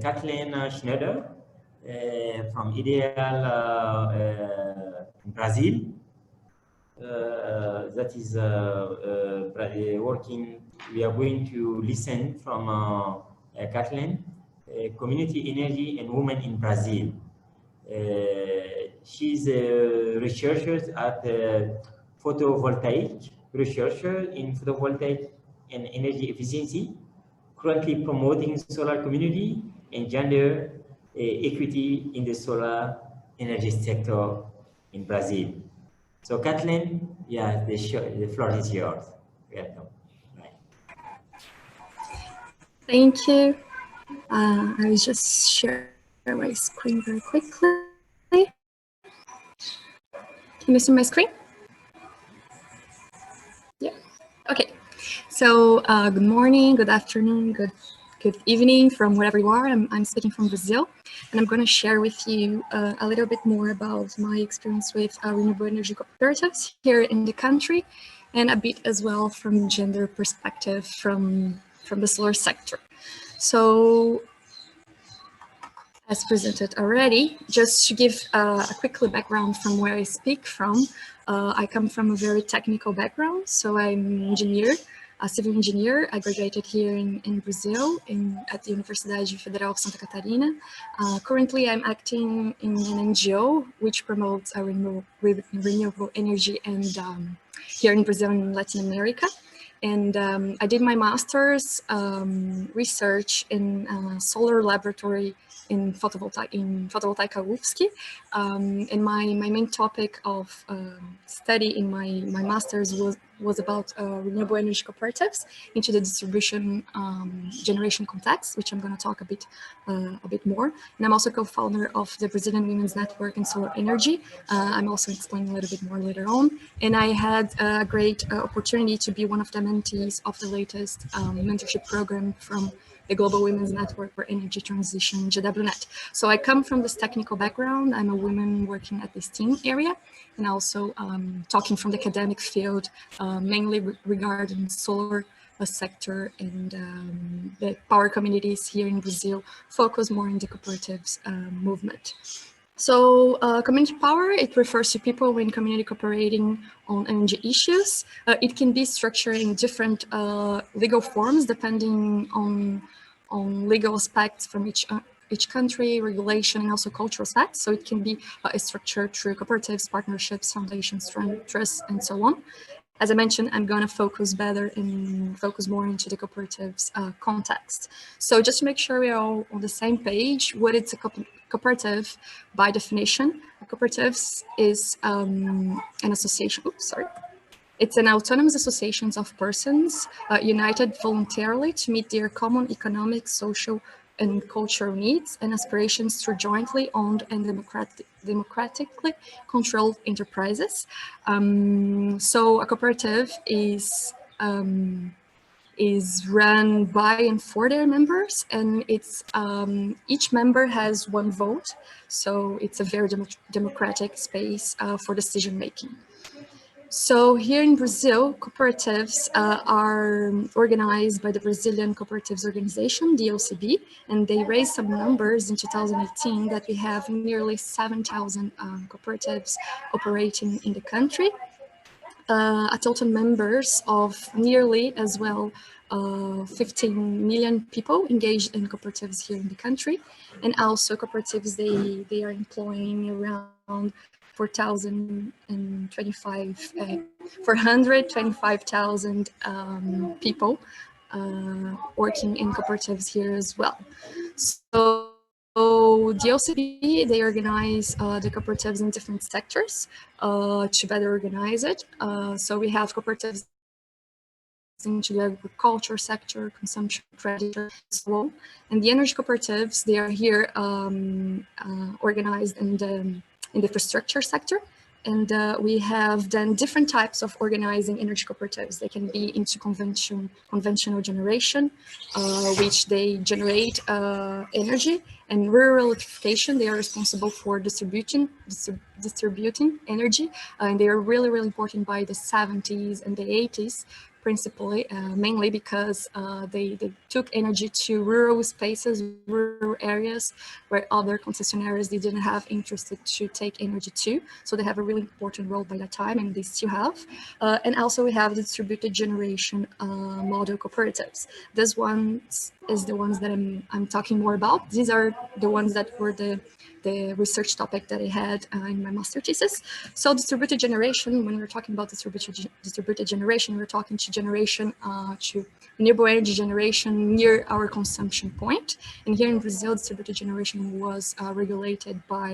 Kathlen Schneider from Ideal Brazil. That is working. We are going to listen from Kathlen, Community Energy and Women in Brazil. She's a researcher at photovoltaic, researcher in photovoltaic and energy efficiency, currently promoting solar community and gender equity in the solar energy sector in Brazil. So Kathlen, yeah, the floor is yours. Welcome. Right. Thank you. I will just share my screen very quickly. Can you see my screen? Yeah. Okay. So good morning, good afternoon, good evening from wherever you are. I'm speaking from Brazil, and I'm going to share with you a little bit more about my experience with renewable energy cooperatives here in the country, and a bit as well from gender perspective from the solar sector. So, as presented already, just to give a quick background from where I speak from, I come from a very technical background. So I'm an engineer, a civil engineer. I graduated here in Brazil at the Universidade Federal of Santa Catarina. Currently, I'm acting in an NGO which promotes renewable energy and here in Brazil and Latin America. And I did my master's research in solar laboratory in photovoltaica UFSC. And my main topic of study in my master's was about renewable energy cooperatives into the distribution generation context, which I'm going to talk a bit more. And I'm also co-founder of the Brazilian Women's Network in Solar Energy. I'm also explaining a little bit more later on. And I had a great opportunity to be one of the mentees of the latest mentorship program from the Global Women's Network for Energy Transition, GWNet. So I come from this technical background. I'm a woman working at this team area, and also talking from the academic field, mainly regarding solar sector, and the power communities here in Brazil focus more on the cooperatives movement. So community power, it refers to people in community cooperating on energy issues. It can be structured in different legal forms depending on legal aspects from each country, regulation, and also cultural aspects. So it can be structured through cooperatives, partnerships, foundations, trusts, and so on. As I mentioned, I'm going to focus more into the cooperatives context. So just to make sure we're all on the same page, what is a cooperative by definition? A cooperative is an association. It's an autonomous association of persons united voluntarily to meet their common economic, social, and cultural needs and aspirations through jointly owned and democratically controlled enterprises. So a cooperative is run by and for their members, and it's each member has one vote. So it's a very democratic space for decision making. So here in Brazil, cooperatives are organized by the Brazilian Cooperatives Organization, the OCB, and they raised some numbers in 2018 that we have nearly 7,000 cooperatives operating in the country. A total members of nearly as well 15 million people engaged in cooperatives here in the country. And also cooperatives, they are employing around 425,000 people working in cooperatives here as well. So the OCB, they organize the cooperatives in different sectors to better organize it. So we have cooperatives into the agriculture sector, consumption, credit, and so on. And the energy cooperatives, they are here organized in the infrastructure sector. And we have done different types of organizing energy cooperatives. They can be into conventional generation, which they generate energy, and rural electrification. They are responsible for distributing energy, and they are really, really important by the 70s and the 80s, principally, mainly because they took energy to rural spaces, rural areas where other concessionaires they didn't have interested to take energy to. So they have a really important role by that time, and they still have. And also we have the distributed generation model cooperatives. This one is the ones that I'm talking more about. These are the ones that were the research topic that I had in my master thesis. So distributed generation, when we're talking about distributed generation, we're talking to generation to renewable energy generation near our consumption point. And here in Brazil, distributed generation was regulated by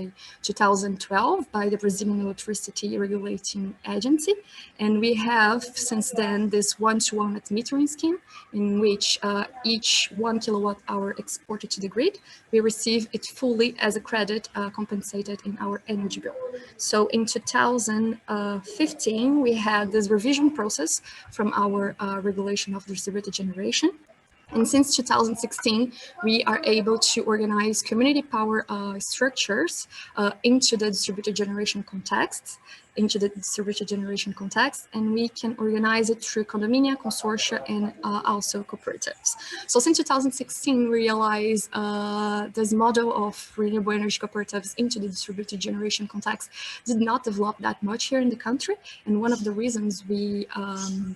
2012 by the Brazilian Electricity Regulating Agency. And we have since then this one-to-one net metering scheme in which each 1 kilowatt hour exported to the grid, we receive it fully as a credit compensated in our energy bill. So in 2015, we had this revision process from our regulation of distributed generation. And since 2016, we are able to organize community power structures into the distributed generation context, and we can organize it through condominia, consortia, and also cooperatives. So since 2016, we realized this model of renewable energy cooperatives into the distributed generation context did not develop that much here in the country. And one of the reasons we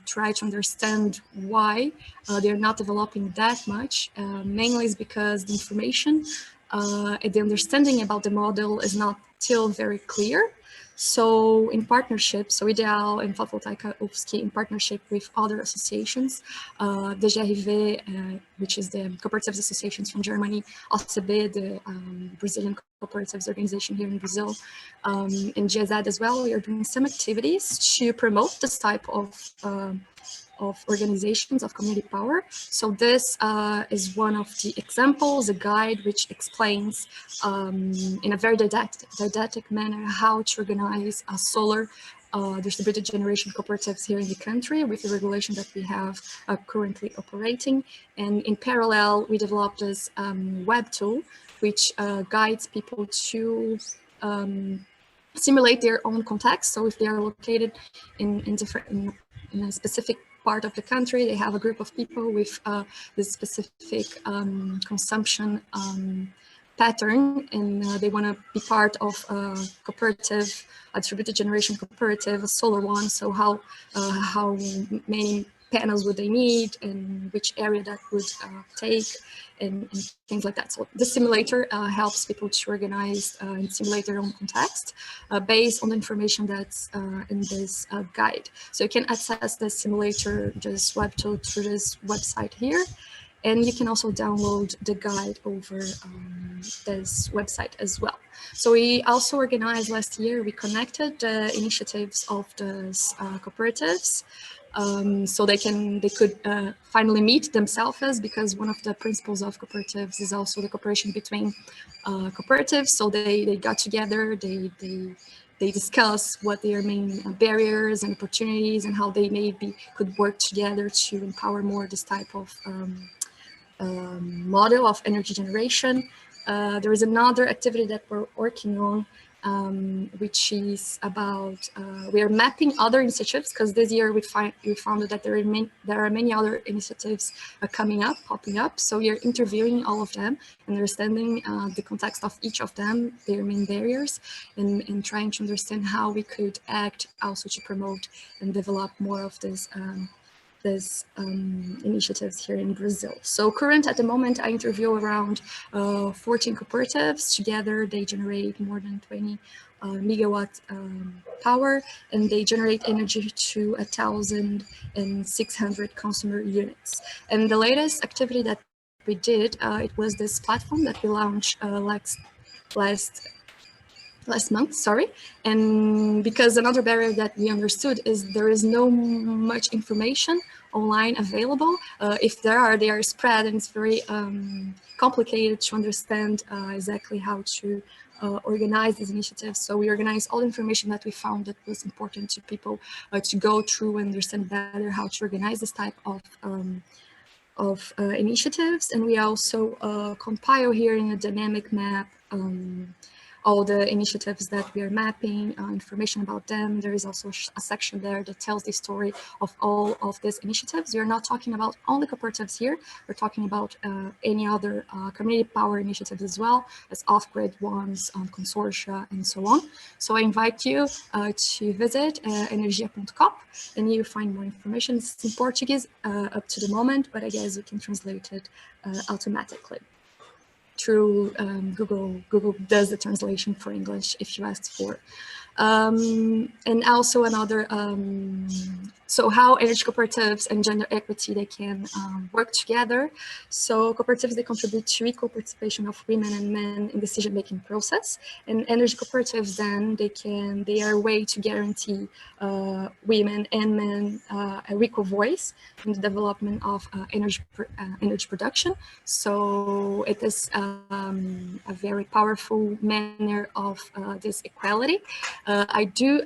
try to understand why they're not developing that much, mainly is because the information and the understanding about the model is not still very clear. So in partnership, so Ideal and Photovoltaica UFSC in partnership with other associations, the GRV, which is the Cooperatives Associations from Germany, ACB, the Brazilian Cooperatives Organization here in Brazil, and GIZ as well, we are doing some activities to promote this type of organizations of community power. So this is one of the examples, a guide which explains in a very didactic manner how to organize a solar distributed generation cooperatives here in the country with the regulation that we have currently operating. And in parallel, we developed this web tool which guides people to simulate their own context. So if they are located in a specific part of the country, they have a group of people with this specific consumption pattern, and they want to be part of a cooperative, a distributed generation cooperative, a solar one. So how many panels would they need, and which area that would take, and things like that. So the simulator helps people to organize and simulate their own context based on the information that's in this guide. So you can access the simulator, this web tool, through this website here. And you can also download the guide over this website as well. So we also organized last year, we connected the initiatives of these cooperatives. So they could finally meet themselves, because one of the principles of cooperatives is also the cooperation between cooperatives. So they got together, they discuss what their main barriers and opportunities and how they maybe could work together to empower more this type of model of energy generation. There is another activity that we're working on, which is about, we are mapping other initiatives, because this year we found that there are many other initiatives popping up. So we are interviewing all of them, understanding the context of each of them, their main barriers, and trying to understand how we could act also to promote and develop more of this initiatives here in Brazil. So at the moment, I interview around 14 cooperatives. Together, they generate more than 20 megawatt power, and they generate energy to 1,600 consumer units. And the latest activity that we did, it was this platform that we launched last month, and because another barrier that we understood is there is no much information online available. If there are, they are spread, and it's very complicated to understand exactly how to organize these initiatives. So we organize all the information that we found that was important to people to go through and understand better how to organize this type of initiatives. And we also compile here in a dynamic map all the initiatives that we are mapping, information about them. There is also a section there that tells the story of all of these initiatives. We are not talking about only cooperatives here. We're talking about any other community power initiatives as well as off-grid ones, consortia, and so on. So I invite you to visit energycom, and you find more information. It's in Portuguese up to the moment, but I guess you can translate it automatically through Google. Google does the translation for English if you ask for. And also another, so how energy cooperatives and gender equity, they can work together. So cooperatives, they contribute to equal participation of women and men in decision-making process. And energy cooperatives, then they are a way to guarantee women and men a equal voice in the development of energy production. So it is a very powerful manner of this equality. I do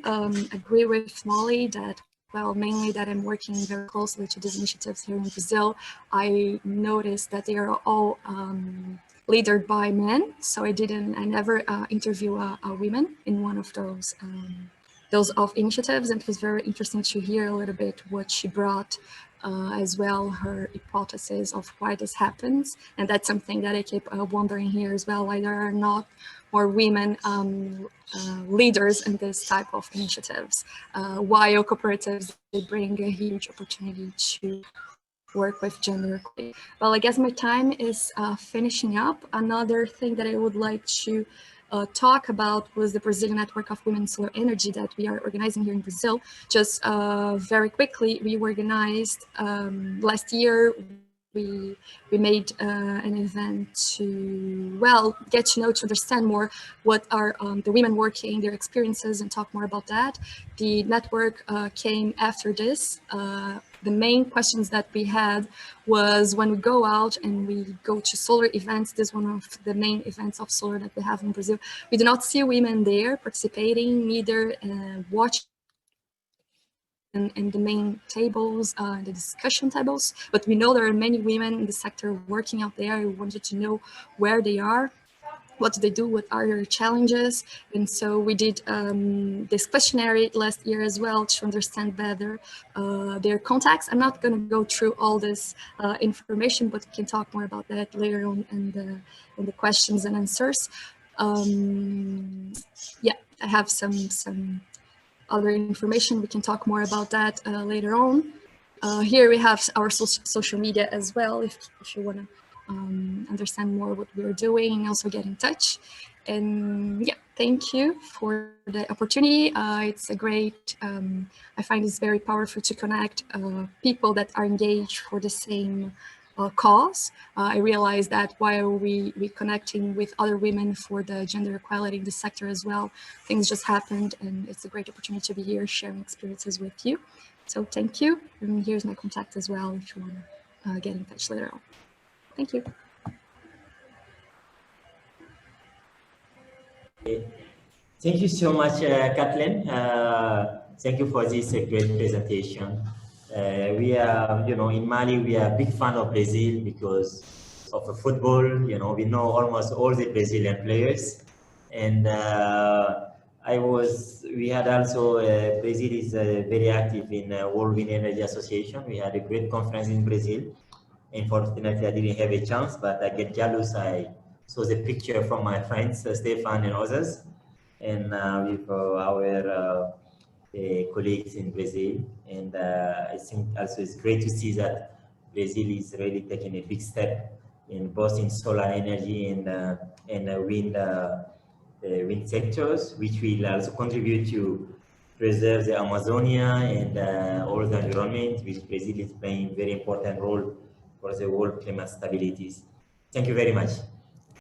agree with Molly that, well, mainly that I'm working very closely to these initiatives here in Brazil. I noticed that they are all led by men. So I never interview a woman in one of those initiatives, and it was very interesting to hear a little bit what she brought as well, her hypothesis of why this happens. And that's something that I keep wondering here as well, why there are not more women leaders in this type of initiatives, while cooperatives, they bring a huge opportunity to work with gender equality. Well, I guess my time is finishing up. Another thing that I would like to talk about was the Brazilian Network of Women in Solar Energy that we are organizing here in Brazil. Just very quickly, we organized last year. We made an event to, well, get to know, to understand more what are the women working, their experiences, and talk more about that. The network came after this. The main questions that we had was, when we go out and we go to solar events, this is one of the main events of solar that we have in Brazil, we do not see women there participating, neither watching in the main tables, the discussion tables, but we know there are many women in the sector working out there. We wanted to know where they are, what do they do, what are their challenges. And so we did this questionnaire last year as well to understand better their contacts. I'm not going to go through all this information, but we can talk more about that later on in the questions and answers. Yeah, I have some other information. We can talk more about that later on. Here we have our social media as well, if you want to understand more what we're doing and also get in touch. And yeah, thank you for the opportunity. It's a great, I find it's very powerful to connect people that are engaged for the same cause. I realized that while we connecting with other women for the gender equality in the sector as well, things just happened, and it's a great opportunity to be here sharing experiences with you. So thank you, and here's my contact as well if you want to get in touch later on. Thank you. Thank you so much, Kathleen. Thank you for this great presentation. We are, in Mali, we are a big fan of Brazil because of the football. We know almost all the Brazilian players. And we had also, Brazil is very active in World Wind Energy Association. We had a great conference in Brazil. Unfortunately, I didn't have a chance, but I get jealous. I saw the picture from my friends, Stefan and others, and with our colleagues in Brazil. And I think also it's great to see that Brazil is really taking a big step in both in solar energy and wind sectors, which will also contribute to preserve the Amazonia and all the environment, which Brazil is playing a very important role for the world climate stability. Thank you very much.